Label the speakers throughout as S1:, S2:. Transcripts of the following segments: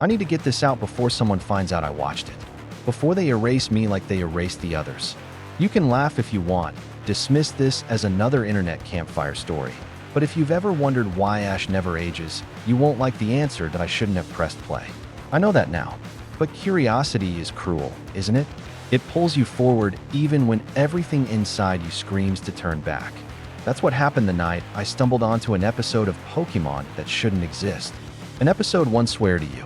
S1: I need to get this out before someone finds out I watched it. Before they erase me like they erased the others. You can laugh if you want, dismiss this as another internet campfire story. But if you've ever wondered why Ash never ages, you won't like the answer that I shouldn't have pressed play. I know that now. But curiosity is cruel, isn't it? It pulls you forward even when everything inside you screams to turn back. That's what happened the night I stumbled onto an episode of Pokémon that shouldn't exist. An episode one, swear to you,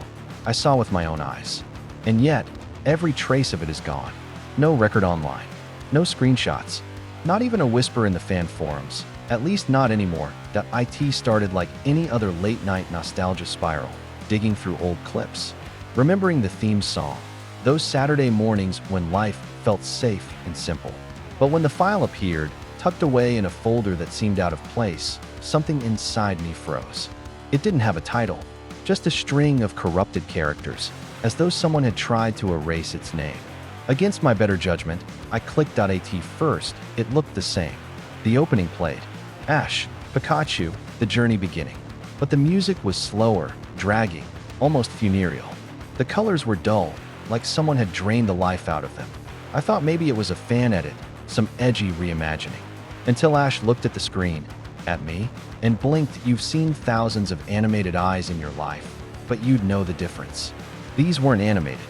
S1: I saw with my own eyes. And yet, every trace of it is gone. No record online. No screenshots. Not even a whisper in the fan forums. At least not anymore. IT started like any other late-night nostalgia spiral, digging through old clips. Remembering the theme song. Those Saturday mornings when life felt safe and simple. But when the file appeared, tucked away in a folder that seemed out of place, something inside me froze. It didn't have a title, just a string of corrupted characters, as though someone had tried to erase its name. Against my better judgment, I clicked .at first. It looked the same. The opening played. Ash, Pikachu, the journey beginning. But the music was slower, dragging, almost funereal. The colors were dull, like someone had drained the life out of them. I thought maybe it was a fan edit, some edgy reimagining. Until Ash looked at the screen, at me, and blinked. You've seen thousands of animated eyes in your life, but you'd know the difference. These weren't animated.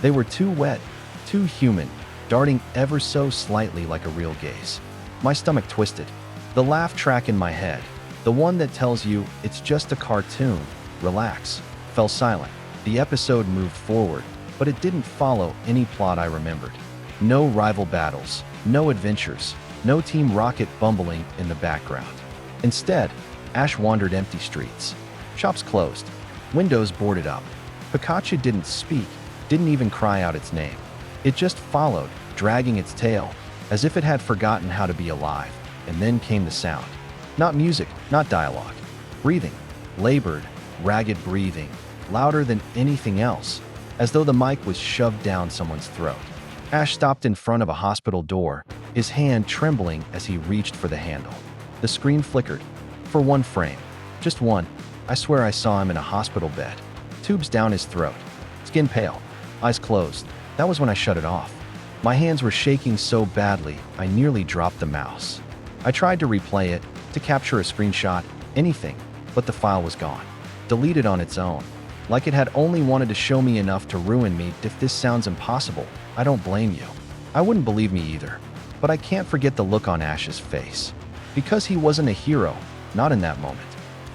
S1: They were too wet, too human, darting ever so slightly like a real gaze. My stomach twisted. The laugh track in my head, the one that tells you it's just a cartoon, relax, fell silent. The episode moved forward, but it didn't follow any plot I remembered. No rival battles, no adventures, no Team Rocket bumbling in the background. Instead, Ash wandered empty streets. Shops closed, windows boarded up. Pikachu didn't speak, didn't even cry out its name. It just followed, dragging its tail, as if it had forgotten how to be alive. And then came the sound. Not music, not dialogue. Breathing. Labored, ragged breathing. Louder than anything else, as though the mic was shoved down someone's throat. Ash stopped in front of a hospital door, his hand trembling as he reached for the handle. The screen flickered. For one frame. Just one. I swear I saw him in a hospital bed. Tubes down his throat. Skin pale. Eyes closed. That was when I shut it off. My hands were shaking so badly, I nearly dropped the mouse. I tried to replay it, to capture a screenshot, anything, but the file was gone. Deleted on its own. Like it had only wanted to show me enough to ruin me. If this sounds impossible, I don't blame you. I wouldn't believe me either. But I can't forget the look on Ash's face. Because he wasn't a hero, not in that moment.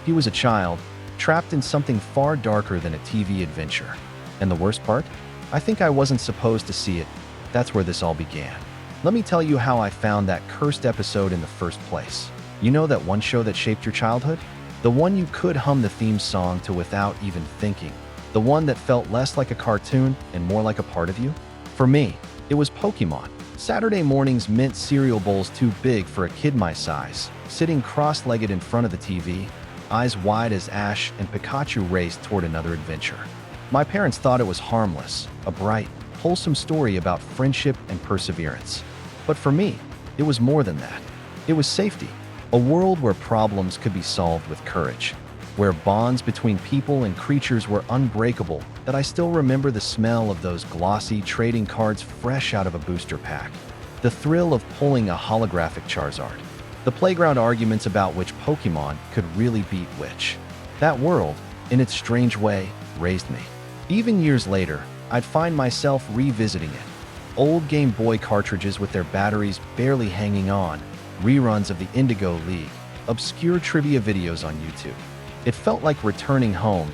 S1: He was a child, trapped in something far darker than a TV adventure. And the worst part? I think I wasn't supposed to see it. That's where this all began. Let me tell you how I found that cursed episode in the first place. You know that one show that shaped your childhood? The one you could hum the theme song to without even thinking. The one that felt less like a cartoon and more like a part of you? For me, it was Pokémon. Saturday mornings meant cereal bowls too big for a kid my size, sitting cross-legged in front of the TV, eyes wide as Ash and Pikachu raced toward another adventure. My parents thought it was harmless, a bright, wholesome story about friendship and perseverance. But for me, it was more than that. It was safety, a world where problems could be solved with courage, where bonds between people and creatures were unbreakable, that I still remember the smell of those glossy trading cards fresh out of a booster pack, the thrill of pulling a holographic Charizard, the playground arguments about which Pokémon could really beat which. That world, in its strange way, raised me. Even years later, I'd find myself revisiting it. Old Game Boy cartridges with their batteries barely hanging on, reruns of the Indigo League, obscure trivia videos on YouTube. It felt like returning home.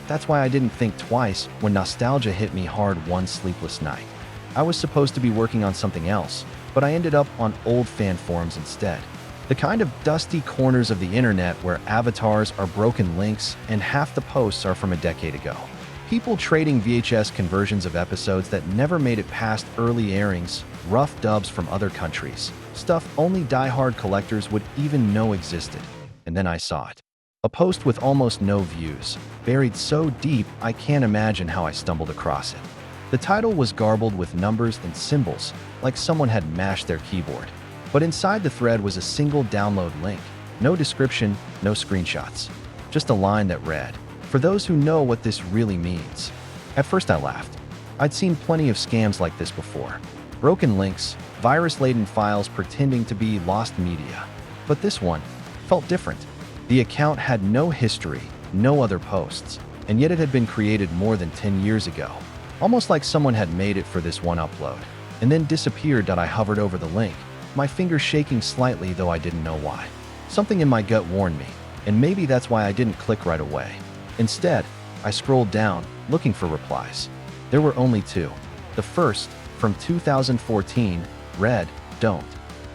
S1: That's why I didn't think twice when nostalgia hit me hard one sleepless night. I was supposed to be working on something else, but I ended up on old fan forums instead. The kind of dusty corners of the internet where avatars are broken links and half the posts are from a decade ago. People trading VHS conversions of episodes that never made it past early airings, rough dubs from other countries, stuff only die-hard collectors would even know existed. And then I saw it. A post with almost no views, buried so deep I can't imagine how I stumbled across it. The title was garbled with numbers and symbols, like someone had mashed their keyboard. But inside the thread was a single download link. No description, no screenshots. Just a line that read, For those who know what this really means. At first I laughed. I'd seen plenty of scams like this before. Broken links, virus-laden files pretending to be lost media. But this one felt different. The account had no history, no other posts, and yet it had been created more than 10 years ago. Almost like someone had made it for this one upload, and then disappeared. I hovered over the link, my fingers shaking slightly, though I didn't know why. Something in my gut warned me, and maybe that's why I didn't click right away. Instead, I scrolled down, looking for replies. There were only two. The first, from 2014, read, "Don't.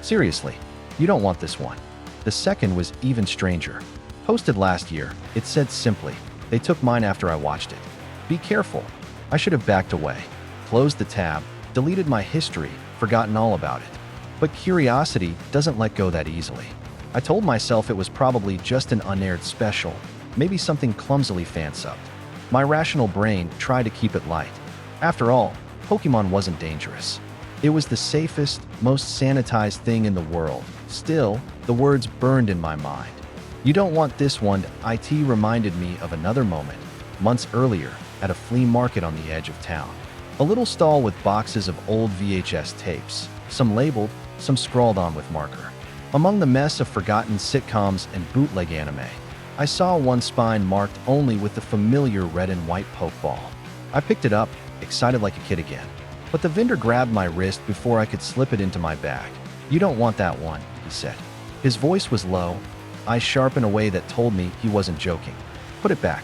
S1: Seriously, you don't want this one." The second was even stranger. Posted last year, it said simply, "They took mine after I watched it. Be careful." I should have backed away, closed the tab, deleted my history, forgotten all about it. But curiosity doesn't let go that easily. I told myself it was probably just an unaired special, maybe something clumsily fan-subbed. My rational brain tried to keep it light. After all, Pokémon wasn't dangerous. It was the safest, most sanitized thing in the world. Still, the words burned in my mind. "You don't want this one." It reminded me of another moment, months earlier, at a flea market on the edge of town. A little stall with boxes of old VHS tapes, some labeled, some scrawled on with marker. Among the mess of forgotten sitcoms and bootleg anime, I saw one spine marked only with the familiar red and white Pokeball. I picked it up, excited like a kid again. But the vendor grabbed my wrist before I could slip it into my bag. "You don't want that one," he said. His voice was low, eyes sharp in a way that told me he wasn't joking. "Put it back."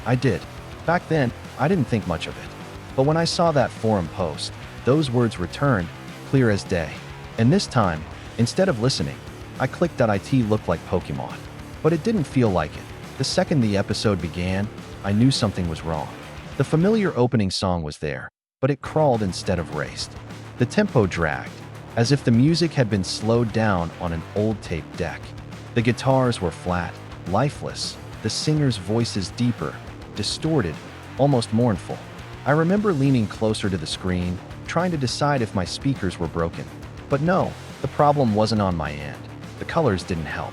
S1: I did. Back then, I didn't think much of it. But when I saw that forum post, those words returned, clear as day. And this time, instead of listening, I clicked that it looked like Pokémon. But it didn't feel like it. The second the episode began, I knew something was wrong. The familiar opening song was there, but it crawled instead of raced. The tempo dragged, as if the music had been slowed down on an old tape deck. The guitars were flat, lifeless, the singers' voices deeper, distorted, almost mournful. I remember leaning closer to the screen, trying to decide if my speakers were broken. But no, the problem wasn't on my end. The colors didn't help.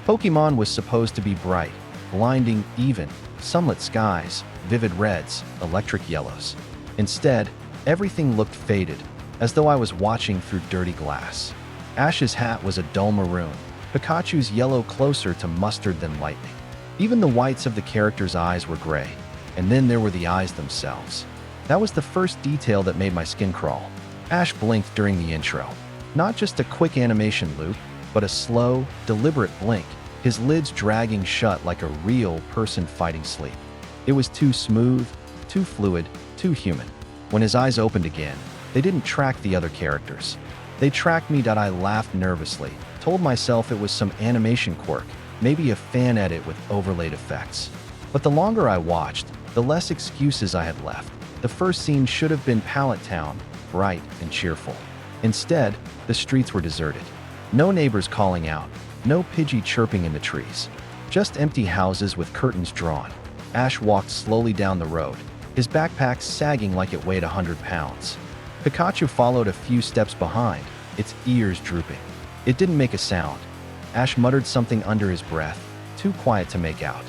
S1: Pokémon was supposed to be bright, blinding, even, sunlit skies, vivid reds, electric yellows. Instead, everything looked faded, as though I was watching through dirty glass. Ash's hat was a dull maroon, Pikachu's yellow closer to mustard than lightning. Even the whites of the characters' eyes were gray, and then there were the eyes themselves. That was the first detail that made my skin crawl. Ash blinked during the intro. Not just a quick animation loop, but a slow, deliberate blink, his lids dragging shut like a real person fighting sleep. It was too smooth, too fluid, too human. When his eyes opened again, they didn't track the other characters. They tracked me. I laughed nervously, told myself it was some animation quirk, maybe a fan edit with overlaid effects. But the longer I watched, the less excuses I had left. The first scene should have been Pallet Town, bright and cheerful. Instead, the streets were deserted. No neighbors calling out, no Pidgey chirping in the trees. Just empty houses with curtains drawn. Ash walked slowly down the road, his backpack sagging like it weighed 100 pounds. Pikachu followed a few steps behind, its ears drooping. It didn't make a sound. Ash muttered something under his breath, too quiet to make out.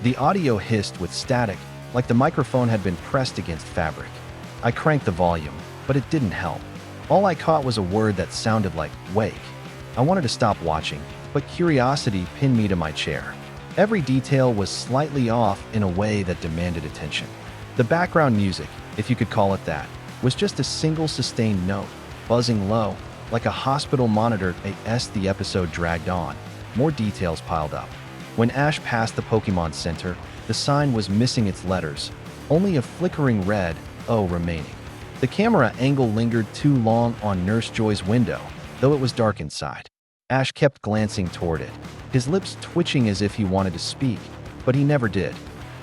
S1: The audio hissed with static, like the microphone had been pressed against fabric. I cranked the volume, but it didn't help. All I caught was a word that sounded like "wake." I wanted to stop watching, but curiosity pinned me to my chair. Every detail was slightly off in a way that demanded attention. The background music, if you could call it that, was just a single sustained note, buzzing low, like a hospital monitor. As the episode dragged on, more details piled up. When Ash passed the Pokémon Center, the sign was missing its letters, only a flickering red O remaining. The camera angle lingered too long on Nurse Joy's window, though it was dark inside. Ash kept glancing toward it, his lips twitching as if he wanted to speak, but he never did.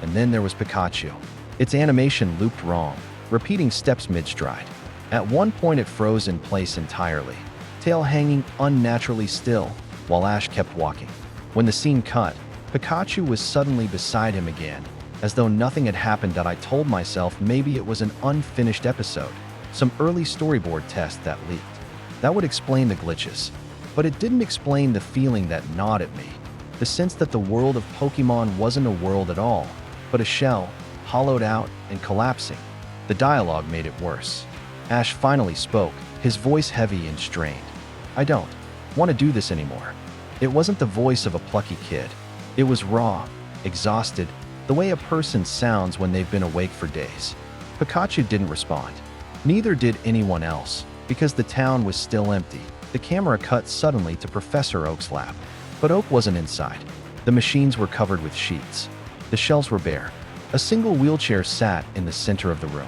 S1: And then there was Pikachu. Its animation looped wrong, repeating steps mid-stride. At one point it froze in place entirely, tail hanging unnaturally still, while Ash kept walking. When the scene cut, Pikachu was suddenly beside him again, as though nothing had happened. I told myself maybe it was an unfinished episode, some early storyboard test that leaked. That would explain the glitches. But it didn't explain the feeling that gnawed at me, the sense that the world of Pokémon wasn't a world at all, but a shell, hollowed out and collapsing. The dialogue made it worse. Ash finally spoke, his voice heavy and strained. "I don't want to do this anymore." It wasn't the voice of a plucky kid. It was raw, exhausted, the way a person sounds when they've been awake for days. Pikachu didn't respond. Neither did anyone else, because the town was still empty. The camera cut suddenly to Professor Oak's lab. But Oak wasn't inside. The machines were covered with sheets. The shelves were bare. A single wheelchair sat in the center of the room.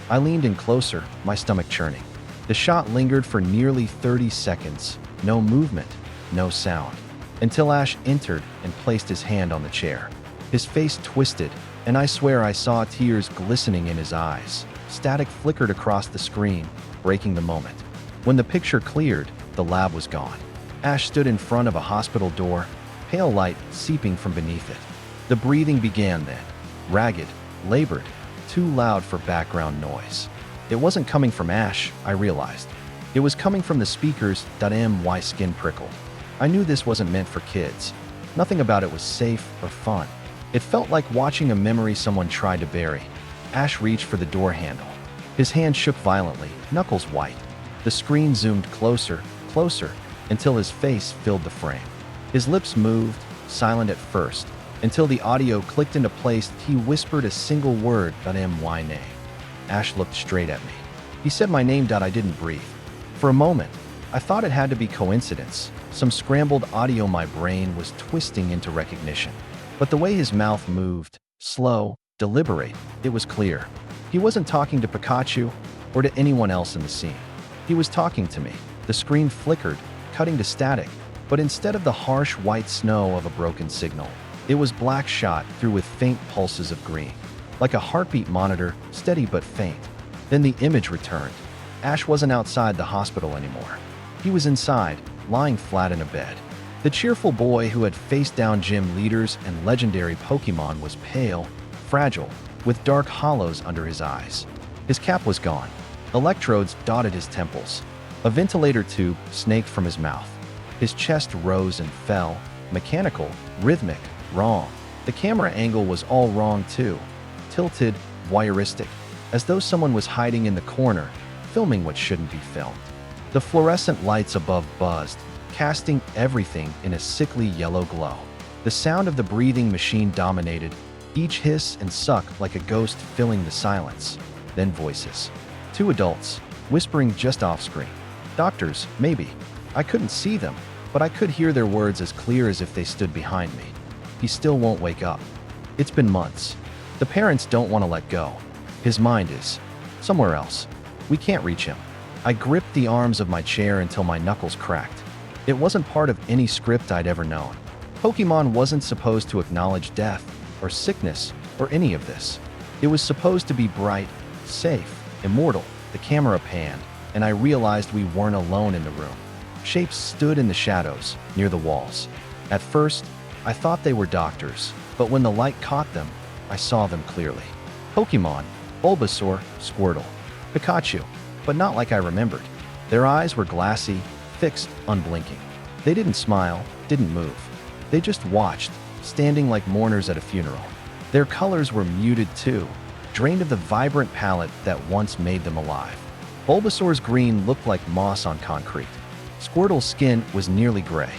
S1: I leaned in closer, my stomach churning. The shot lingered for nearly 30 seconds. No movement, no sound. Until Ash entered and placed his hand on the chair. His face twisted, and I swear I saw tears glistening in his eyes. Static flickered across the screen, breaking the moment. When the picture cleared, the lab was gone. Ash stood in front of a hospital door, pale light seeping from beneath it. The breathing began then, ragged, labored, too loud for background noise. It wasn't coming from Ash, I realized. It was coming from the speakers. My skin prickled. I knew this wasn't meant for kids. Nothing about it was safe or fun. It felt like watching a memory someone tried to bury. Ash reached for the door handle. His hand shook violently, knuckles white. The screen zoomed closer, closer, until his face filled the frame. His lips moved, silent at first, until the audio clicked into place. He whispered a single word, my name. Ash looked straight at me. He said my name. I didn't breathe. For a moment, I thought it had to be coincidence, some scrambled audio my brain was twisting into recognition. But the way his mouth moved, slow, deliberate, it was clear. He wasn't talking to Pikachu or to anyone else in the scene. He was talking to me. The screen flickered, cutting to static, but instead of the harsh white snow of a broken signal, it was black shot through with faint pulses of green. Like a heartbeat monitor, steady but faint. Then the image returned. Ash wasn't outside the hospital anymore. He was inside, lying flat in a bed. The cheerful boy who had faced down gym leaders and legendary Pokémon was pale, fragile, with dark hollows under his eyes. His cap was gone. Electrodes dotted his temples. A ventilator tube snaked from his mouth. His chest rose and fell, mechanical, rhythmic, wrong. The camera angle was all wrong too. Tilted, voyeuristic, as though someone was hiding in the corner, filming what shouldn't be filmed. The fluorescent lights above buzzed, casting everything in a sickly yellow glow. The sound of the breathing machine dominated, each hiss and suck like a ghost filling the silence. Then voices. Two adults, whispering just off-screen. Doctors, maybe. I couldn't see them, but I could hear their words as clear as if they stood behind me. He still won't wake up. It's been months. The parents don't want to let go. His mind is somewhere else. We can't reach him. I gripped the arms of my chair until my knuckles cracked. It wasn't part of any script I'd ever known. Pokémon wasn't supposed to acknowledge death, or sickness, or any of this. It was supposed to be bright, safe, immortal. The camera panned, and I realized we weren't alone in the room. Shapes stood in the shadows, near the walls. At first, I thought they were doctors, but when the light caught them, I saw them clearly. Pokémon, Bulbasaur, Squirtle, Pikachu, but not like I remembered. Their eyes were glassy, fixed, unblinking. They didn't smile, didn't move. They just watched, standing like mourners at a funeral. Their colors were muted too, drained of the vibrant palette that once made them alive. Bulbasaur's green looked like moss on concrete. Squirtle's skin was nearly gray.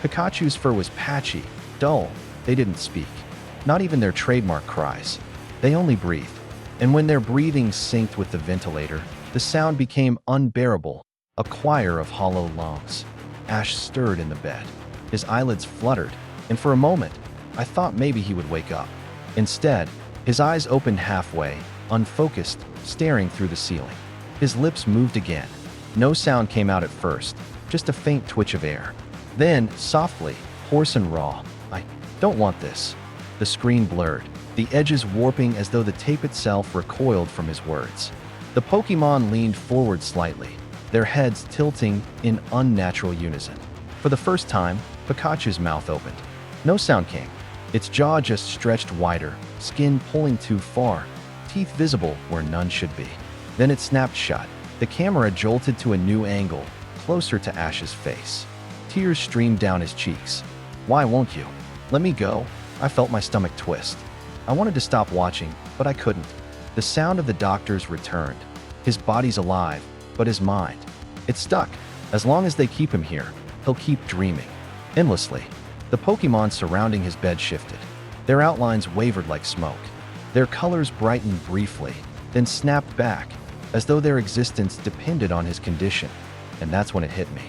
S1: Pikachu's fur was patchy, dull. They didn't speak. Not even their trademark cries. They only breathed. And when their breathing synced with the ventilator, the sound became unbearable, a choir of hollow lungs. Ash stirred in the bed. His eyelids fluttered, and for a moment, I thought maybe he would wake up. Instead, his eyes opened halfway, unfocused, staring through the ceiling. His lips moved again. No sound came out at first, just a faint twitch of air. Then, softly, hoarse and raw, "I don't want this." The screen blurred, the edges warping as though the tape itself recoiled from his words. The Pokémon leaned forward slightly, their heads tilting in unnatural unison. For the first time, Pikachu's mouth opened. No sound came. Its jaw just stretched wider, skin pulling too far, teeth visible where none should be. Then it snapped shut. The camera jolted to a new angle, closer to Ash's face. Tears streamed down his cheeks. "Why won't you? Let me go." I felt my stomach twist. I wanted to stop watching, but I couldn't. The sound of the doctors returned. His body's alive, but his mind, it's stuck. As long as they keep him here, he'll keep dreaming. Endlessly. The Pokémon surrounding his bed shifted. Their outlines wavered like smoke. Their colors brightened briefly, then snapped back, as though their existence depended on his condition. And that's when it hit me.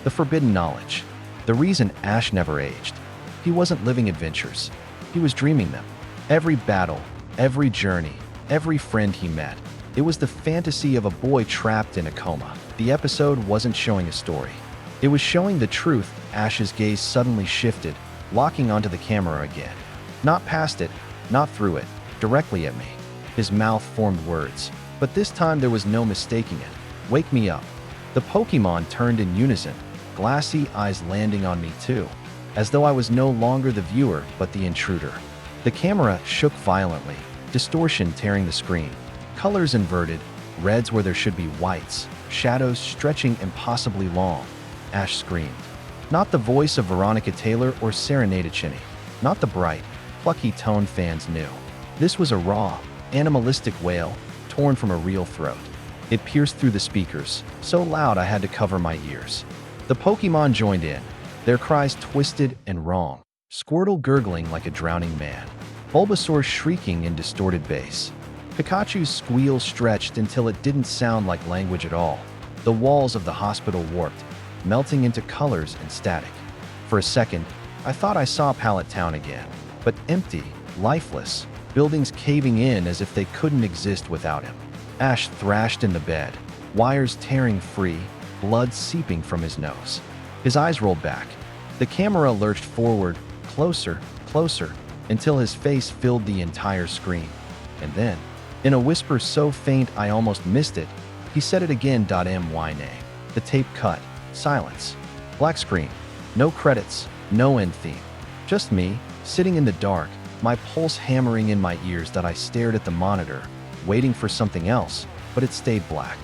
S1: The forbidden knowledge. The reason Ash never aged. He wasn't living adventures. He was dreaming them. Every battle, every journey, every friend he met. It was the fantasy of a boy trapped in a coma. The episode wasn't showing a story. It was showing the truth. Ash's gaze suddenly shifted, locking onto the camera again. Not past it, not through it, directly at me. His mouth formed words, but this time there was no mistaking it. Wake me up. The Pokémon turned in unison, glassy eyes landing on me too, as though I was no longer the viewer but the intruder. The camera shook violently, distortion tearing the screen. Colors inverted, reds where there should be whites, shadows stretching impossibly long. Ash screamed. Not the voice of Veronica Taylor or Serenade Chinny. Not the bright, plucky tone fans knew. This was a raw, animalistic wail, torn from a real throat. It pierced through the speakers, so loud I had to cover my ears. The Pokémon joined in, their cries twisted and wrong. Squirtle gurgling like a drowning man. Bulbasaur shrieking in distorted bass. Pikachu's squeal stretched until it didn't sound like language at all. The walls of the hospital warped, melting into colors and static. For a second, I thought I saw Pallet Town again, but empty, lifeless, buildings caving in as if they couldn't exist without him. Ash thrashed in the bed, wires tearing free, blood seeping from his nose. His eyes rolled back. The camera lurched forward, closer, closer, until his face filled the entire screen. And then, in a whisper so faint I almost missed it, he said it again. My name. The tape cut. Silence. Black screen. No credits. No end theme. Just me, sitting in the dark, my pulse hammering in my ears that I stared at the monitor, waiting for something else, but it stayed black.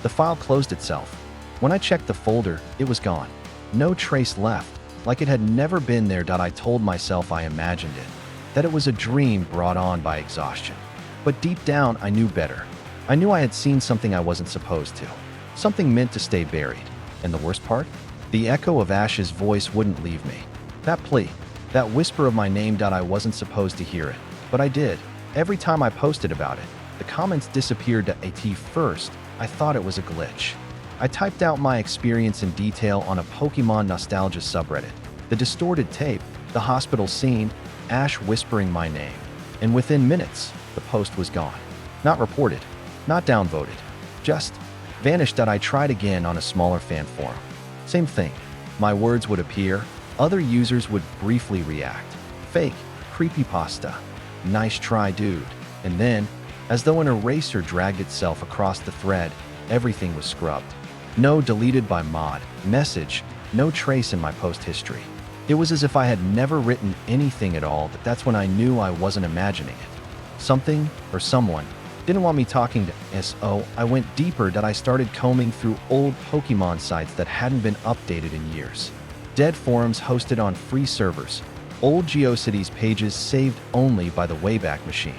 S1: The file closed itself. When I checked the folder, it was gone. No trace left, like it had never been there. I told myself I imagined it, that it was a dream brought on by exhaustion. But deep down, I knew better. I knew I had seen something I wasn't supposed to. Something meant to stay buried. And the worst part? The echo of Ash's voice wouldn't leave me. That plea, that whisper of my name. I wasn't supposed to hear it, but I did. Every time I posted about it, the comments disappeared. At first, I thought it was a glitch. I typed out my experience in detail on a Pokémon nostalgia subreddit. The distorted tape, the hospital scene, Ash whispering my name. And within minutes, the post was gone. Not reported, not downvoted, just vanished. I tried again on a smaller fan forum. Same thing. My words would appear, other users would briefly react. Fake, creepypasta, nice try dude. And then, as though an eraser dragged itself across the thread, everything was scrubbed. No deleted by mod, message, no trace in my post history. It was as if I had never written anything at all. That's when I knew I wasn't imagining it. Something, or someone, didn't want me talking to SO. I went deeper. I started combing through old Pokémon sites that hadn't been updated in years. Dead forums hosted on free servers. Old GeoCities pages saved only by the Wayback Machine.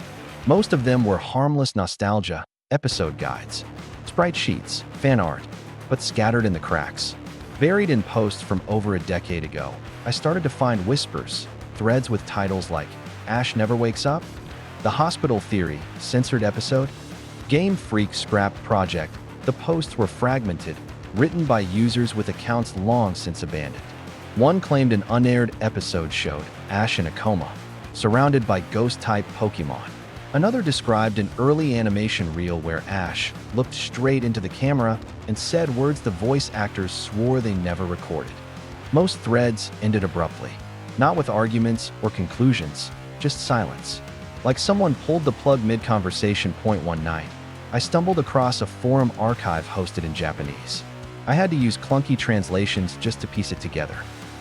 S1: Most of them were harmless nostalgia, episode guides, sprite sheets, fan art, but scattered in the cracks. Buried in posts from over a decade ago, I started to find whispers, threads with titles like Ash Never Wakes Up, The Hospital Theory, Censored Episode, Game Freak Scrapped Project. The posts were fragmented, written by users with accounts long since abandoned. One claimed an unaired episode showed Ash in a coma, surrounded by ghost-type Pokémon. Another described an early animation reel where Ash looked straight into the camera and said words the voice actors swore they never recorded. Most threads ended abruptly, not with arguments or conclusions, just silence. Like someone pulled the plug mid-conversation. One night, I stumbled across a forum archive hosted in Japanese. I had to use clunky translations just to piece it together.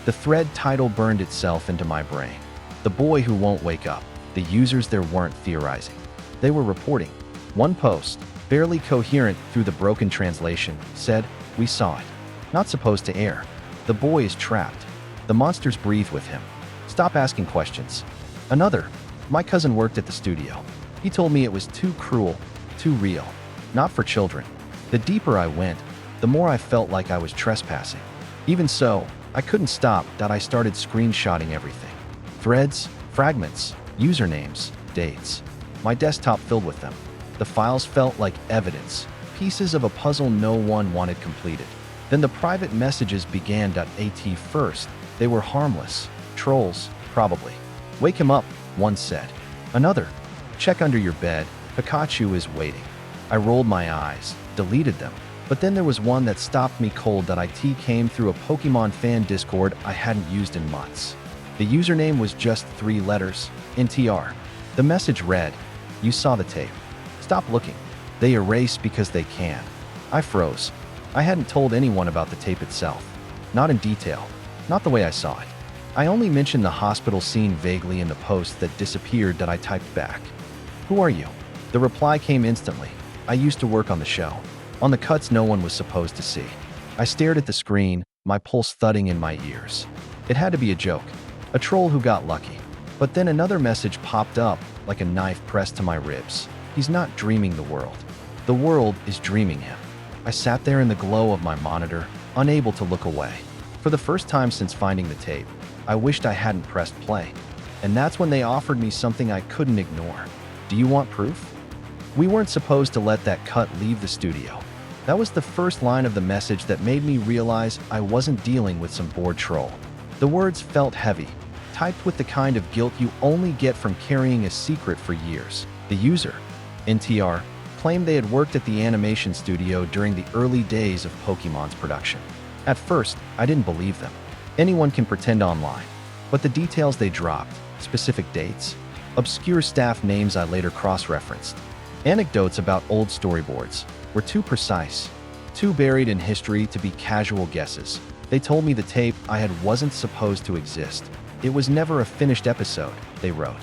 S1: The thread title burned itself into my brain. The Boy Who Won't Wake Up. The users there weren't theorizing. They were reporting. One post, barely coherent through the broken translation, said, "We saw it. Not supposed to air. The boy is trapped. The monsters breathe with him. Stop asking questions." Another, My cousin worked at the studio. He told me it was too cruel, too real, not for children. The deeper I went, the more I felt like I was trespassing. Even so, I couldn't stop. I started screenshotting everything. Threads, fragments, usernames, dates. My desktop filled with them. The files felt like evidence, pieces of a puzzle no one wanted completed. Then the private messages began. At first, they were harmless. Trolls, probably. Wake him up, one said. Another, check under your bed, Pikachu is waiting. I rolled my eyes, deleted them. But then there was one that stopped me cold. It came through a Pokémon fan Discord I hadn't used in months. The username was just 3 letters, NTR. The message read, "You saw the tape. Stop looking. They erase because they can." I froze. I hadn't told anyone about the tape itself. Not in detail. Not the way I saw it. I only mentioned the hospital scene vaguely in the post that disappeared. I typed back, "Who are you?" The reply came instantly. "I used to work on the show." On the cuts no one was supposed to see. I stared at the screen, my pulse thudding in my ears. It had to be a joke. A troll who got lucky. But then another message popped up, like a knife pressed to my ribs. He's not dreaming the world. The world is dreaming him. I sat there in the glow of my monitor, unable to look away. For the first time since finding the tape, I wished I hadn't pressed play. And that's when they offered me something I couldn't ignore. "Do you want proof?" We weren't supposed to let that cut leave the studio. That was the first line of the message that made me realize I wasn't dealing with some bored troll. The words felt heavy, typed with the kind of guilt you only get from carrying a secret for years. The user, NTR, claimed they had worked at the animation studio during the early days of Pokémon's production. At first, I didn't believe them. Anyone can pretend online. But the details they dropped, specific dates, obscure staff names I later cross-referenced, anecdotes about old storyboards, were too precise, too buried in history to be casual guesses. They told me the tape I had wasn't supposed to exist. It was never a finished episode, they wrote.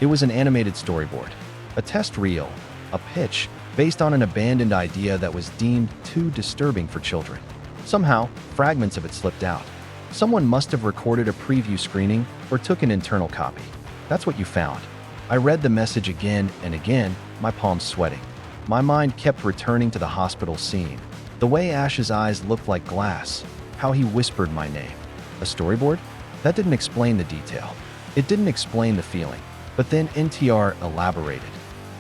S1: It was an animated storyboard, a test reel, a pitch based on an abandoned idea that was deemed too disturbing for children. Somehow, fragments of it slipped out. Someone must have recorded a preview screening or took an internal copy. That's what you found. I read the message again and again, my palms sweating. My mind kept returning to the hospital scene. The way Ash's eyes looked like glass, how he whispered my name. A storyboard? That didn't explain the detail. It didn't explain the feeling. But then NTR elaborated.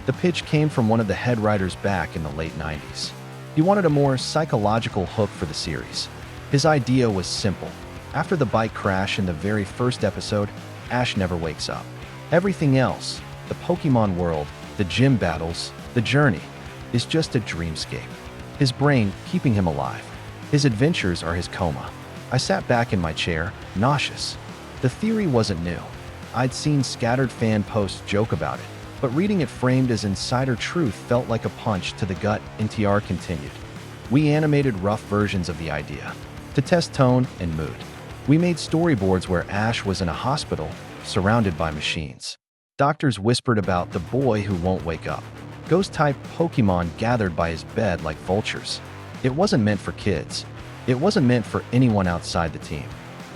S1: The pitch came from one of the head writers back in the late 90s. He wanted a more psychological hook for the series. His idea was simple. After the bike crash in the very first episode, Ash never wakes up. Everything else, the Pokémon world, the gym battles, the journey, is just a dreamscape. His brain keeping him alive. His adventures are his coma. I sat back in my chair, nauseous. The theory wasn't new. I'd seen scattered fan posts joke about it, but reading it framed as insider truth felt like a punch to the gut. NTR continued. We animated rough versions of the idea to test tone and mood. We made storyboards where Ash was in a hospital, surrounded by machines. Doctors whispered about the boy who won't wake up. Ghost-type Pokémon gathered by his bed like vultures. It wasn't meant for kids. It wasn't meant for anyone outside the team.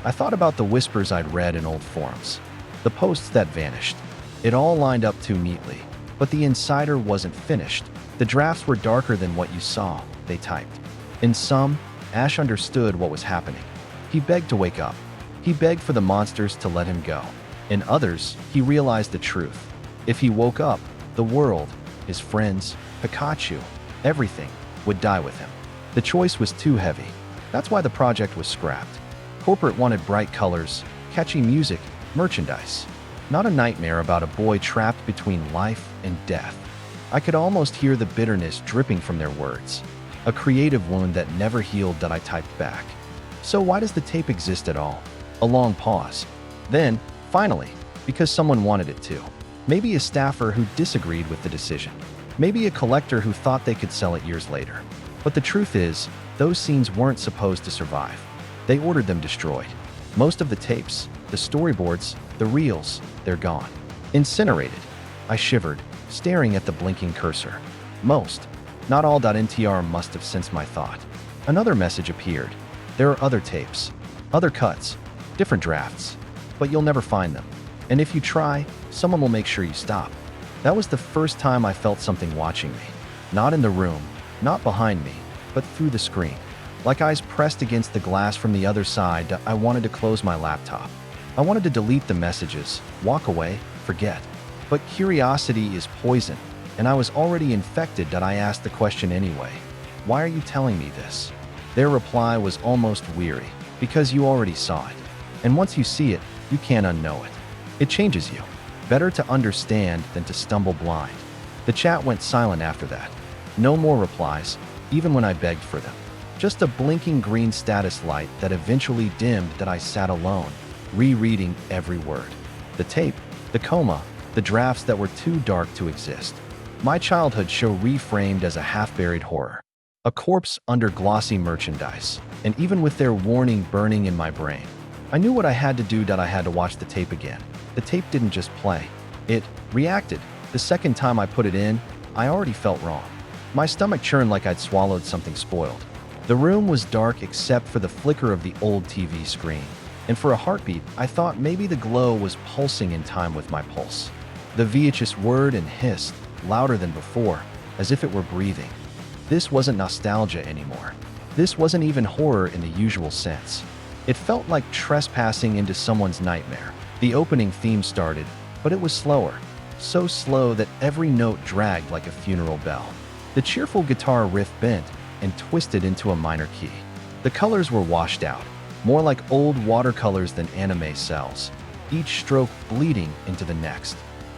S1: I thought about the whispers I'd read in old forums, the posts that vanished. It all lined up too neatly. But the insider wasn't finished. The drafts were darker than what you saw, they typed. In some, Ash understood what was happening. He begged to wake up. He begged for the monsters to let him go. In others, he realized the truth. If he woke up, the world, his friends, Pikachu, everything, would die with him. The choice was too heavy. That's why the project was scrapped. Corporate wanted bright colors, catchy music, merchandise. Not a nightmare about a boy trapped between life and death. I could almost hear the bitterness dripping from their words. A creative wound that never healed. I typed back. So why does the tape exist at all? A long pause. Then, finally, because someone wanted it to. Maybe a staffer who disagreed with the decision. Maybe a collector who thought they could sell it years later. But the truth is, those scenes weren't supposed to survive. They ordered them destroyed. Most of the tapes, the storyboards, the reels, they're gone. Incinerated. I shivered, staring at the blinking cursor. Most, not all. NTR must have sensed my thought. Another message appeared. There are other tapes, other cuts, different drafts, but you'll never find them. And if you try, Someone will make sure you stop. That was the first time I felt something watching me. Not in the room, not behind me, but through the screen. Like eyes pressed against the glass from the other side, I wanted to close my laptop. I wanted to delete the messages, walk away, forget. But curiosity is poison, and I was already infected that I asked the question anyway. Why are you telling me this? Their reply was almost weary, because you already saw it. And once you see it, you can't unknow it. It changes you. Better to understand than to stumble blind. The chat went silent after that. No more replies, even when I begged for them. Just a blinking green status light that eventually dimmed that I sat alone, rereading every word. The tape, the coma, the drafts that were too dark to exist. My childhood show reframed as a half-buried horror. A corpse under glossy merchandise, and even with their warning burning in my brain. I knew what I had to do, that I had to watch the tape again. The tape didn't just play. It reacted. The second time I put it in, I already felt wrong. My stomach churned like I'd swallowed something spoiled. The room was dark except for the flicker of the old TV screen. And for a heartbeat, I thought maybe the glow was pulsing in time with my pulse. The VHS whirred and hissed, louder than before, as if it were breathing. This wasn't nostalgia anymore. This wasn't even horror in the usual sense. It felt like trespassing into someone's nightmare. The opening theme started, but it was slower. So slow that every note dragged like a funeral bell. The cheerful guitar riff bent and twisted into a minor key. The colors were washed out, more like old watercolors than anime cells, each stroke bleeding into the next.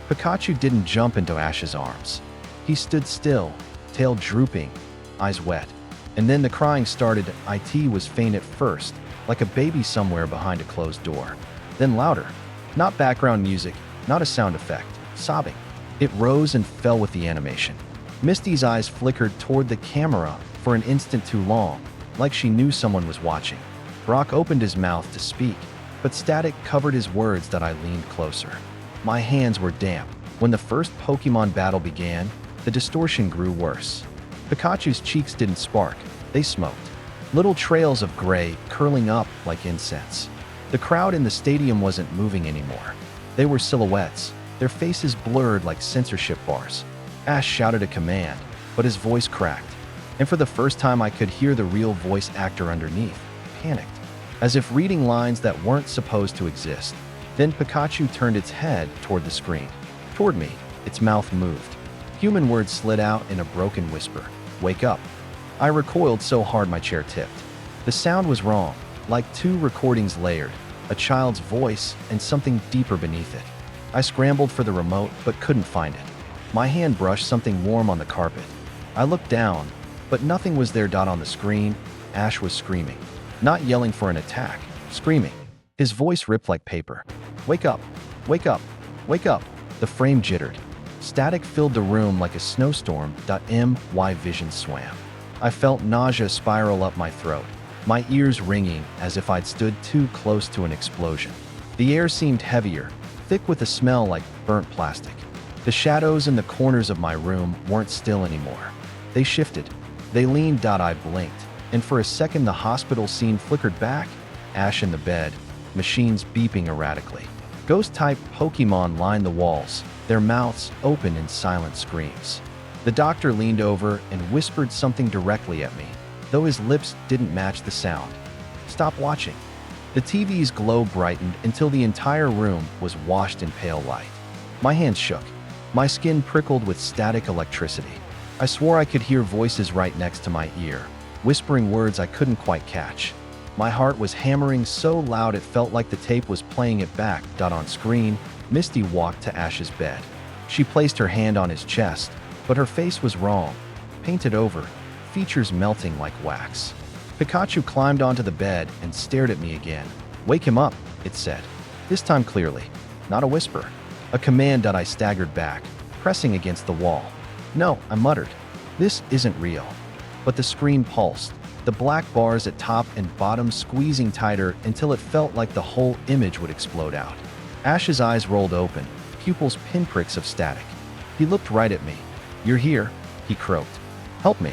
S1: Pikachu didn't jump into Ash's arms. He stood still, tail drooping, eyes wet. And then the crying started. It was faint at first, like a baby somewhere behind a closed door. Then louder. Not background music, not a sound effect, sobbing. It rose and fell with the animation. Misty's eyes flickered toward the camera for an instant too long, like she knew someone was watching. Brock opened his mouth to speak, but static covered his words that I leaned closer. My hands were damp. When the first Pokémon battle began, the distortion grew worse. Pikachu's cheeks didn't spark, they smoked. Little trails of gray curling up like incense. The crowd in the stadium wasn't moving anymore. They were silhouettes, their faces blurred like censorship bars. Ash shouted a command, but his voice cracked. And for the first time I could hear the real voice actor underneath, panicked, as if reading lines that weren't supposed to exist. Then Pikachu turned its head toward the screen. Toward me, its mouth moved. Human words slid out in a broken whisper. Wake up. I recoiled so hard my chair tipped. The sound was wrong, like two recordings layered, a child's voice and something deeper beneath it. I scrambled for the remote but couldn't find it. My hand brushed something warm on the carpet. I looked down, but nothing was there. On the screen, Ash was screaming. Not yelling for an attack, screaming. His voice ripped like paper. Wake up, wake up, wake up. The frame jittered. Static filled the room like a snowstorm. My vision swam. I felt nausea spiral up my throat, my ears ringing as if I'd stood too close to an explosion. The air seemed heavier, thick with a smell like burnt plastic. The shadows in the corners of my room weren't still anymore. They shifted. They leaned. I blinked, and for a second the hospital scene flickered back. Ash in the bed, machines beeping erratically. Ghost-type Pokémon lined the walls, their mouths open in silent screams. The doctor leaned over and whispered something directly at me, though his lips didn't match the sound. Stop watching. The TV's glow brightened until the entire room was washed in pale light. My hands shook. My skin prickled with static electricity. I swore I could hear voices right next to my ear, whispering words I couldn't quite catch. My heart was hammering so loud it felt like the tape was playing it back. On screen, Misty walked to Ash's bed. She placed her hand on his chest, but her face was wrong, painted over, features melting like wax. Pikachu climbed onto the bed and stared at me again. Wake him up, it said. This time clearly, not a whisper. A command. I staggered back, pressing against the wall. No, I muttered. This isn't real. But the screen pulsed, the black bars at top and bottom squeezing tighter until it felt like the whole image would explode out. Ash's eyes rolled open, pupils pinpricks of static. He looked right at me. You're here, he croaked. Help me.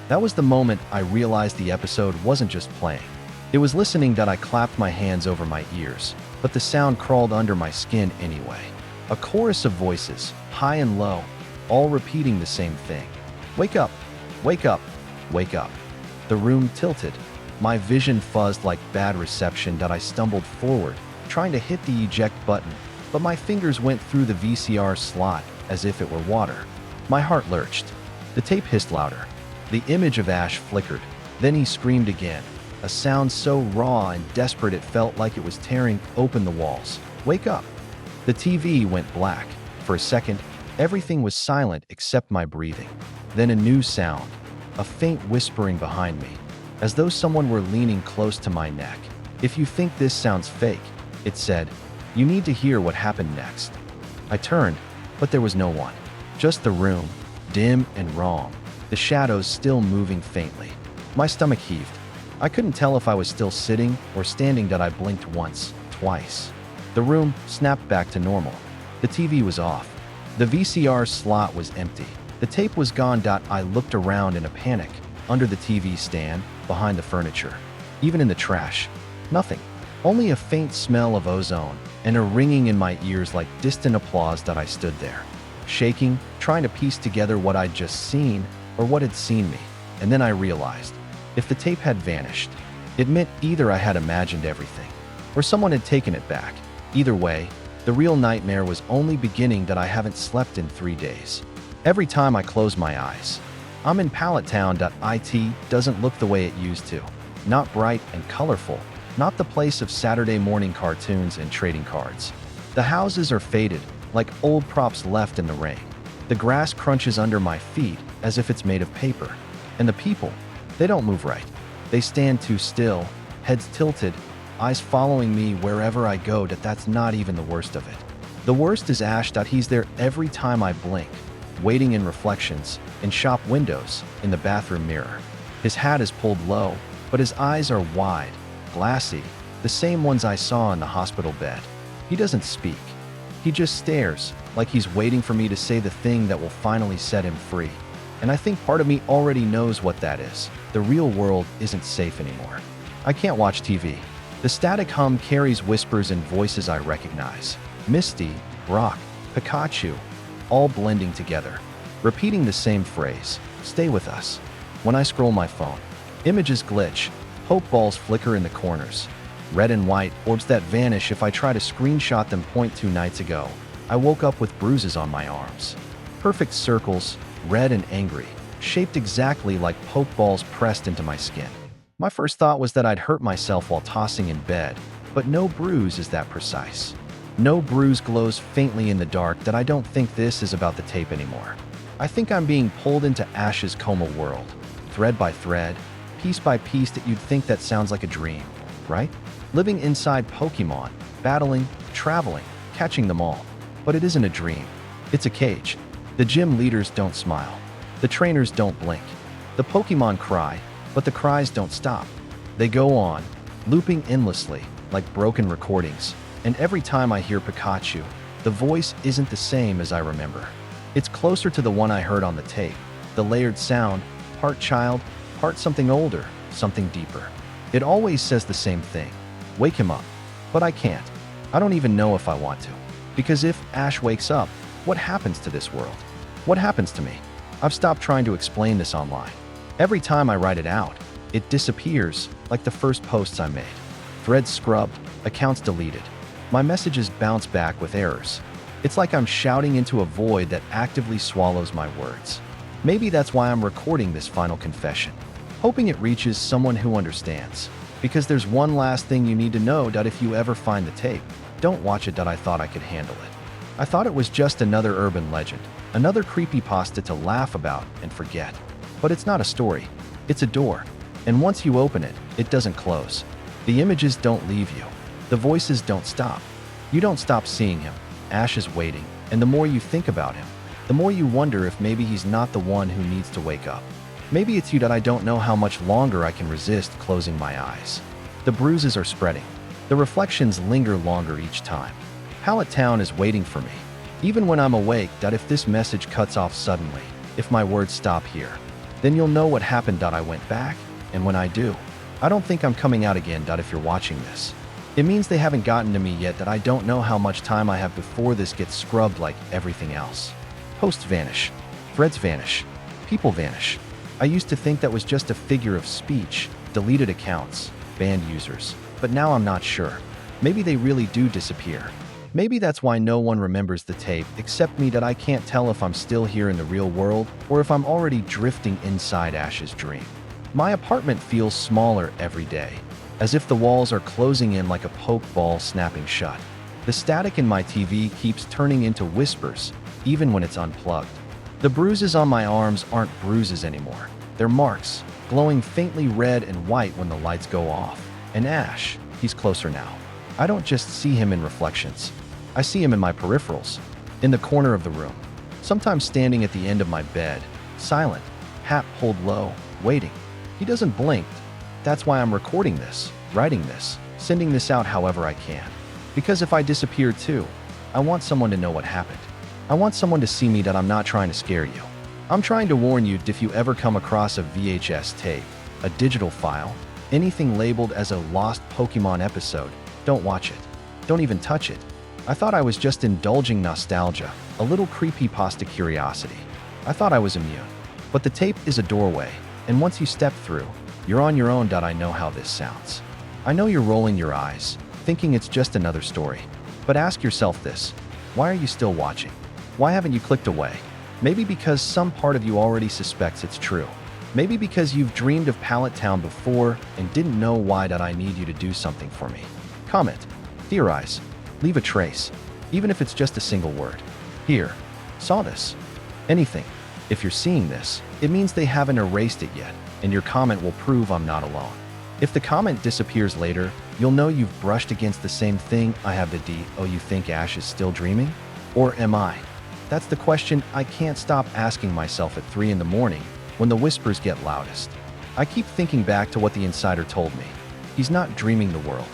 S1: That was the moment I realized the episode wasn't just playing. It was listening. I clapped my hands over my ears, but the sound crawled under my skin anyway. A chorus of voices, high and low, all repeating the same thing. Wake up, wake up, wake up. The room tilted. My vision fuzzed like bad reception that I stumbled forward, trying to hit the eject button, but my fingers went through the VCR slot as if it were water. My heart lurched. The tape hissed louder. The image of Ash flickered. Then he screamed again, a sound so raw and desperate it felt like it was tearing open the walls. Wake up! The TV went black. For a second, everything was silent except my breathing. Then a new sound, a faint whispering behind me, as though someone were leaning close to my neck. If you think this sounds fake, it said, you need to hear what happened next. I turned, but there was no one. Just the room, dim and wrong, the shadows still moving faintly. My stomach heaved. I couldn't tell if I was still sitting or standing that I blinked once, twice. The room snapped back to normal. The TV was off. The VCR slot was empty. The tape was gone. I looked around in a panic, under the TV stand, behind the furniture, even in the trash. Nothing. Only a faint smell of ozone and a ringing in my ears like distant applause that I stood there, shaking, trying to piece together what I'd just seen or what had seen me. And then I realized, if the tape had vanished, it meant either I had imagined everything or someone had taken it back. Either way, the real nightmare was only beginning. That I haven't slept in 3 days. Every time I close my eyes, I'm in Pallet Town. It doesn't look the way it used to. Not bright and colorful. Not the place of Saturday morning cartoons and trading cards. The houses are faded, like old props left in the rain. The grass crunches under my feet as if it's made of paper. And the people, they don't move right. They stand too still, heads tilted, eyes following me wherever I go. That's not even the worst of it. The worst is Ash. He's there every time I blink, waiting in reflections, in shop windows, in the bathroom mirror. His hat is pulled low, but his eyes are wide, glassy, the same ones I saw in the hospital bed. He doesn't speak. He just stares, like he's waiting for me to say the thing that will finally set him free. And I think part of me already knows what that is. The real world isn't safe anymore. I can't watch TV. The static hum carries whispers and voices I recognize. Misty, Brock, Pikachu, all blending together, repeating the same phrase, stay with us. When I scroll my phone, images glitch, hope balls flicker in the corners, red and white orbs that vanish if I try to screenshot them. 2 nights ago, I woke up with bruises on my arms. Perfect circles, red and angry, shaped exactly like poke balls pressed into my skin. My first thought was that I'd hurt myself while tossing in bed, but no bruise is that precise. No bruise glows faintly in the dark. That I don't think this is about the tape anymore. I think I'm being pulled into Ash's coma world, thread by thread, piece by piece. That you'd think that sounds like a dream, right? Living inside Pokémon, battling, traveling, catching them all. But it isn't a dream. It's a cage. The gym leaders don't smile. The trainers don't blink. The Pokémon cry, but the cries don't stop. They go on, looping endlessly, like broken recordings. And every time I hear Pikachu, the voice isn't the same as I remember. It's closer to the one I heard on the tape. The layered sound, part child, part something older, something deeper. It always says the same thing. Wake him up. But I can't. I don't even know if I want to. Because if Ash wakes up, what happens to this world? What happens to me? I've stopped trying to explain this online. Every time I write it out, it disappears like the first posts I made. Threads scrubbed, accounts deleted. My messages bounce back with errors. It's like I'm shouting into a void that actively swallows my words. Maybe that's why I'm recording this final confession, hoping it reaches someone who understands. Because there's one last thing you need to know. If you ever find the tape, don't watch it. I thought I could handle it. I thought it was just another urban legend, another creepypasta to laugh about and forget. But it's not a story. It's a door. And once you open it, it doesn't close. The images don't leave you. The voices don't stop. You don't stop seeing him. Ash is waiting, and the more you think about him, the more you wonder if maybe he's not the one who needs to wake up. Maybe it's you. I don't know how much longer I can resist closing my eyes. The bruises are spreading. The reflections linger longer each time. Pallet Town is waiting for me. Even when I'm awake. If this message cuts off suddenly, if my words stop here, then you'll know what happened. I went back, and when I do, I don't think I'm coming out again. If you're watching this, It means they haven't gotten to me yet, that I don't know how much time I have before this gets scrubbed like everything else. Posts vanish. Threads vanish. People vanish. I used to think that was just a figure of speech, deleted accounts, banned users. But now I'm not sure. Maybe they really do disappear. Maybe that's why no one remembers the tape except me, that I can't tell if I'm still here in the real world or if I'm already drifting inside Ash's dream. My apartment feels smaller every day, as if the walls are closing in like a poke ball snapping shut. The static in my TV keeps turning into whispers, even when it's unplugged. The bruises on my arms aren't bruises anymore. They're marks, glowing faintly red and white when the lights go off. And Ash, he's closer now. I don't just see him in reflections. I see him in my peripherals, in the corner of the room, sometimes standing at the end of my bed, silent, hat pulled low, waiting. He doesn't blink. That's why I'm recording this, writing this, sending this out however I can. Because if I disappear too, I want someone to know what happened. I want someone to see me, that I'm not trying to scare you. I'm trying to warn you, if you ever come across a VHS tape, a digital file, anything labeled as a lost Pokémon episode, don't watch it. Don't even touch it. I thought I was just indulging nostalgia, a little creepypasta curiosity. I thought I was immune. But the tape is a doorway, and once you step through, you're on your own. I know how this sounds. I know you're rolling your eyes, thinking it's just another story. But ask yourself this: why are you still watching? Why haven't you clicked away? Maybe because some part of you already suspects it's true. Maybe because you've dreamed of Pallet Town before and didn't know why. I need you to do something for me. Comment, theorize, leave a trace, even if it's just a single word. Here, saw this. Anything. If you're seeing this, it means they haven't erased it yet, and your comment will prove I'm not alone. If the comment disappears later, you'll know you've brushed against the same thing I have. Oh, you think Ash is still dreaming? Or am I? That's the question I can't stop asking myself at 3 in the morning when the whispers get loudest. I keep thinking back to what the insider told me. He's not dreaming the world.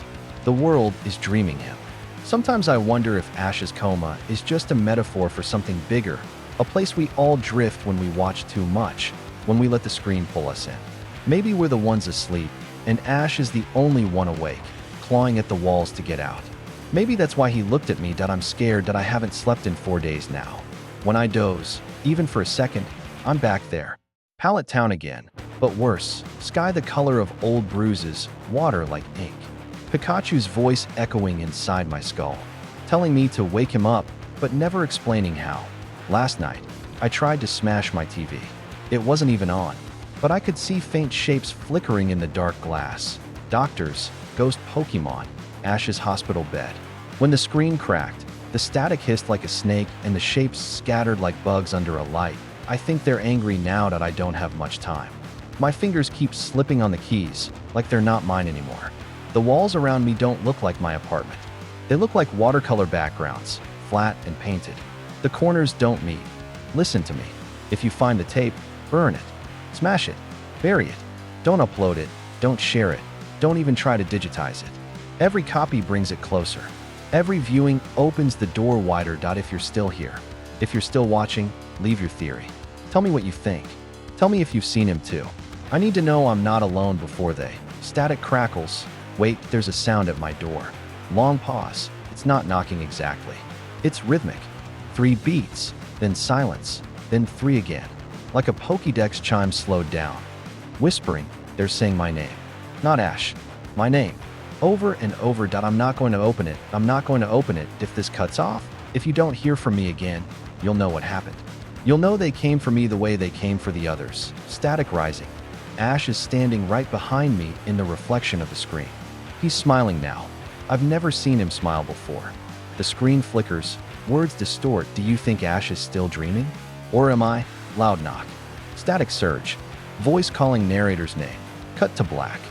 S1: The world is dreaming him. Sometimes I wonder if Ash's coma is just a metaphor for something bigger, a place we all drift when we watch too much, when we let the screen pull us in. Maybe we're the ones asleep, and Ash is the only one awake, clawing at the walls to get out. Maybe that's why he looked at me. I'm scared that I haven't slept in 4 days now. When I doze, even for a second, I'm back there. Pallet Town again, but worse. Sky the color of old bruises, water like ink. Pikachu's voice echoing inside my skull, telling me to wake him up, but never explaining how. Last night, I tried to smash my TV. It wasn't even on, but I could see faint shapes flickering in the dark glass. Doctors, ghost Pokémon, Ash's hospital bed. When the screen cracked, the static hissed like a snake and the shapes scattered like bugs under a light. I think they're angry now that I don't have much time. My fingers keep slipping on the keys, like they're not mine anymore. The walls around me don't look like my apartment. They look like watercolor backgrounds, flat and painted. The corners don't meet. Listen to me. If you find the tape, burn it. Smash it. Bury it. Don't upload it. Don't share it. Don't even try to digitize it. Every copy brings it closer. Every viewing opens the door wider. If you're still here, if you're still watching, leave your theory. Tell me what you think. Tell me if you've seen him too. I need to know I'm not alone before they. Static crackles. Wait, there's a sound at my door. Long pause. It's not knocking exactly. It's rhythmic. 3 beats, then silence, then 3 again. Like a Pokédex chime slowed down. Whispering, they're saying my name. Not Ash. My name. Over and over. I'm not going to open it. I'm not going to open it. If this cuts off, if you don't hear from me again, you'll know what happened. You'll know they came for me the way they came for the others. Static rising. Ash is standing right behind me in the reflection of the screen. He's smiling now. I've never seen him smile before. The screen flickers. Words distort. Do you think Ash is still dreaming? Or am I? Loud knock. Static surge. Voice calling narrator's name. Cut to black.